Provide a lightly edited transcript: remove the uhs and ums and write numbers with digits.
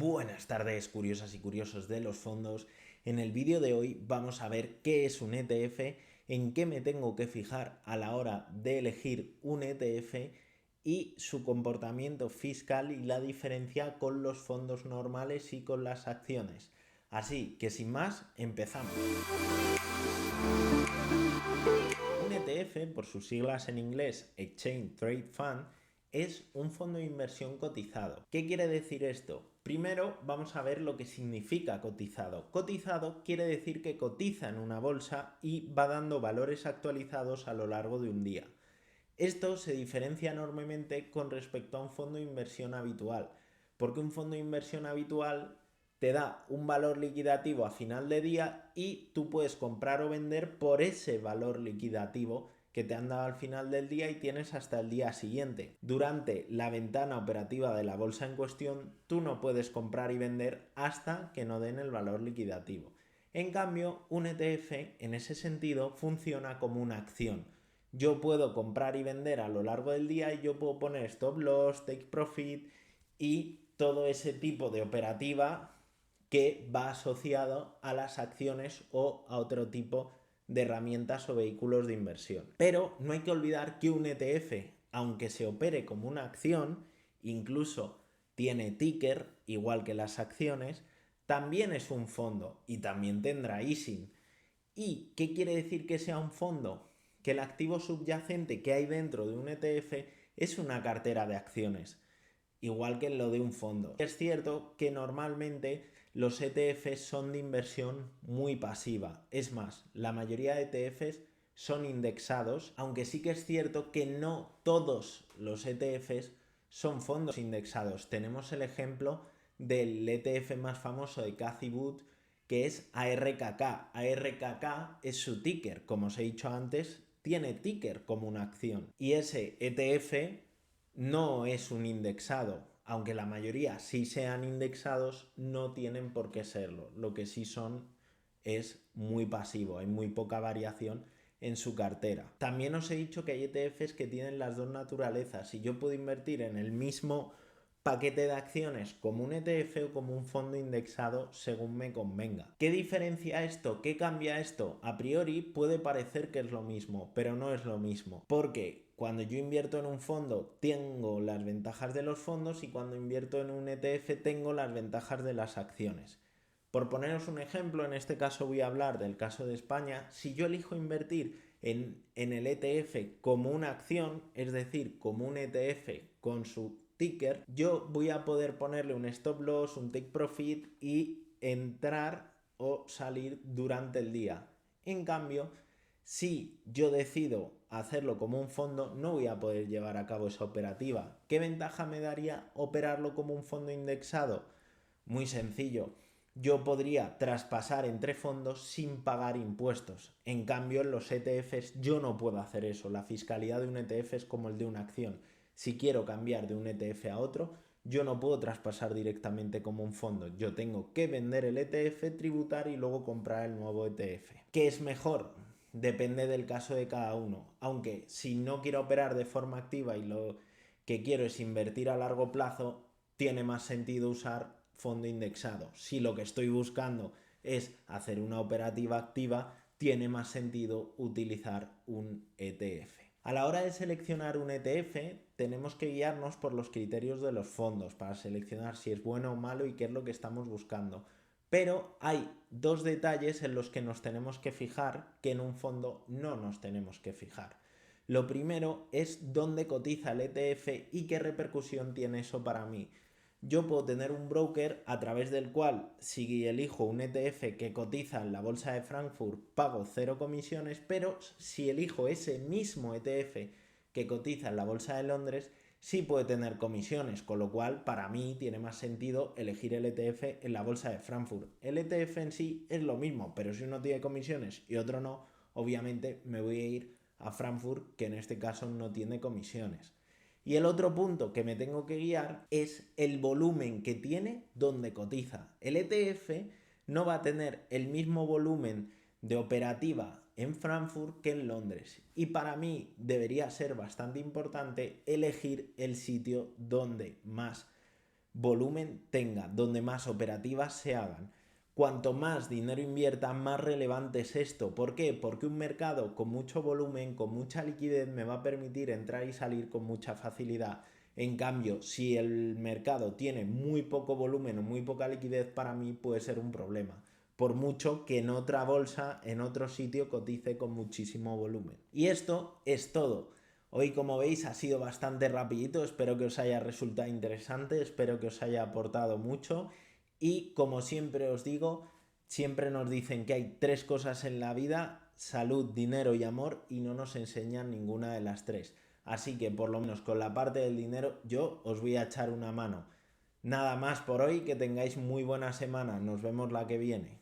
Buenas tardes, curiosas y curiosos de los fondos. En el vídeo de hoy vamos a ver qué es un ETF, en qué me tengo que fijar a la hora de elegir un ETF y su comportamiento fiscal y la diferencia con los fondos normales y con las acciones. Así que sin más, empezamos. Un ETF, por sus siglas en inglés Exchange Trade Fund, es un fondo de inversión cotizado. ¿Qué quiere decir esto? Primero vamos a ver lo que significa cotizado. Cotizado quiere decir que cotiza en una bolsa y va dando valores actualizados a lo largo de un día. Esto se diferencia enormemente con respecto a un fondo de inversión habitual, porque un fondo de inversión habitual te da un valor liquidativo a final de día y tú puedes comprar o vender por ese valor liquidativo que te han dado al final del día y tienes hasta el día siguiente. Durante la ventana operativa de la bolsa en cuestión, tú no puedes comprar y vender hasta que no den el valor liquidativo. En cambio, un ETF en ese sentido funciona como una acción. Yo puedo comprar y vender a lo largo del día y yo puedo poner stop loss, take profit y todo ese tipo de operativa que va asociado a las acciones o a otro tipo de herramientas o vehículos de inversión. Pero no hay que olvidar que un ETF, aunque se opere como una acción, incluso tiene ticker, igual que las acciones, también es un fondo y también tendrá ISIN. ¿Y qué quiere decir que sea un fondo? Que el activo subyacente que hay dentro de un ETF es una cartera de acciones, igual que en lo de un fondo. Es cierto que normalmente los ETFs son de inversión muy pasiva. Es más, la mayoría de ETFs son indexados, aunque sí que es cierto que no todos los ETFs son fondos indexados. Tenemos el ejemplo del ETF más famoso de Cathie Wood, que es ARKK. ARKK es su ticker, como os he dicho antes, tiene ticker como una acción. Y ese ETF no es un indexado, aunque la mayoría sí sean indexados, no tienen por qué serlo. Lo que sí son es muy pasivo, hay muy poca variación en su cartera. También os he dicho que hay ETFs que tienen las dos naturalezas y yo puedo invertir en el mismo paquete de acciones como un ETF o como un fondo indexado según me convenga. ¿Qué diferencia esto? ¿Qué cambia esto? A priori puede parecer que es lo mismo, pero no es lo mismo, porque cuando yo invierto en un fondo tengo las ventajas de los fondos y cuando invierto en un ETF tengo las ventajas de las acciones. Por poneros un ejemplo, en este caso voy a hablar del caso de España. Si yo elijo invertir en el ETF como una acción, es decir, como un ETF con su ticker, yo voy a poder ponerle un stop loss, un take profit y entrar o salir durante el día. En cambio, si yo decido hacerlo como un fondo, no voy a poder llevar a cabo esa operativa. ¿Qué ventaja me daría operarlo como un fondo indexado? Muy sencillo. Yo podría traspasar entre fondos sin pagar impuestos. En cambio, en los ETFs yo no puedo hacer eso. La fiscalidad de un ETF es como el de una acción. Si quiero cambiar de un ETF a otro, yo no puedo traspasar directamente como un fondo. Yo tengo que vender el ETF, tributar y luego comprar el nuevo ETF. ¿Qué es mejor? Depende del caso de cada uno. Aunque si no quiero operar de forma activa y lo que quiero es invertir a largo plazo, tiene más sentido usar fondo indexado. Si lo que estoy buscando es hacer una operativa activa, tiene más sentido utilizar un ETF. A la hora de seleccionar un ETF, tenemos que guiarnos por los criterios de los fondos para seleccionar si es bueno o malo y qué es lo que estamos buscando. Pero hay dos detalles en los que nos tenemos que fijar que en un fondo no nos tenemos que fijar. Lo primero es dónde cotiza el ETF y qué repercusión tiene eso para mí. Yo puedo tener un broker a través del cual, si elijo un ETF que cotiza en la bolsa de Frankfurt, pago 0 comisiones, pero si elijo ese mismo ETF que cotiza en la bolsa de Londres, sí puede tener comisiones, con lo cual para mí tiene más sentido elegir el ETF en la bolsa de Frankfurt. El ETF en sí es lo mismo, pero si uno tiene comisiones y otro no, obviamente me voy a ir a Frankfurt, que en este caso no tiene comisiones. Y el otro punto que me tengo que guiar es el volumen que tiene donde cotiza. El ETF no va a tener el mismo volumen de operativa en Frankfurt que en Londres. Y para mí debería ser bastante importante elegir el sitio donde más volumen tenga, donde más operativas se hagan. Cuanto más dinero invierta, más relevante es esto. ¿Por qué? Porque un mercado con mucho volumen, con mucha liquidez, me va a permitir entrar y salir con mucha facilidad. En cambio, si el mercado tiene muy poco volumen o muy poca liquidez, para mí puede ser un problema. Por mucho que en otra bolsa, en otro sitio, cotice con muchísimo volumen. Y esto es todo. Hoy, como veis, ha sido bastante rapidito. Espero que os haya resultado interesante, espero que os haya aportado mucho. Y como siempre os digo, siempre nos dicen que hay tres cosas en la vida: salud, dinero y amor, y no nos enseñan ninguna de las tres. Así que por lo menos con la parte del dinero yo os voy a echar una mano. Nada más por hoy, que tengáis muy buena semana. Nos vemos la que viene.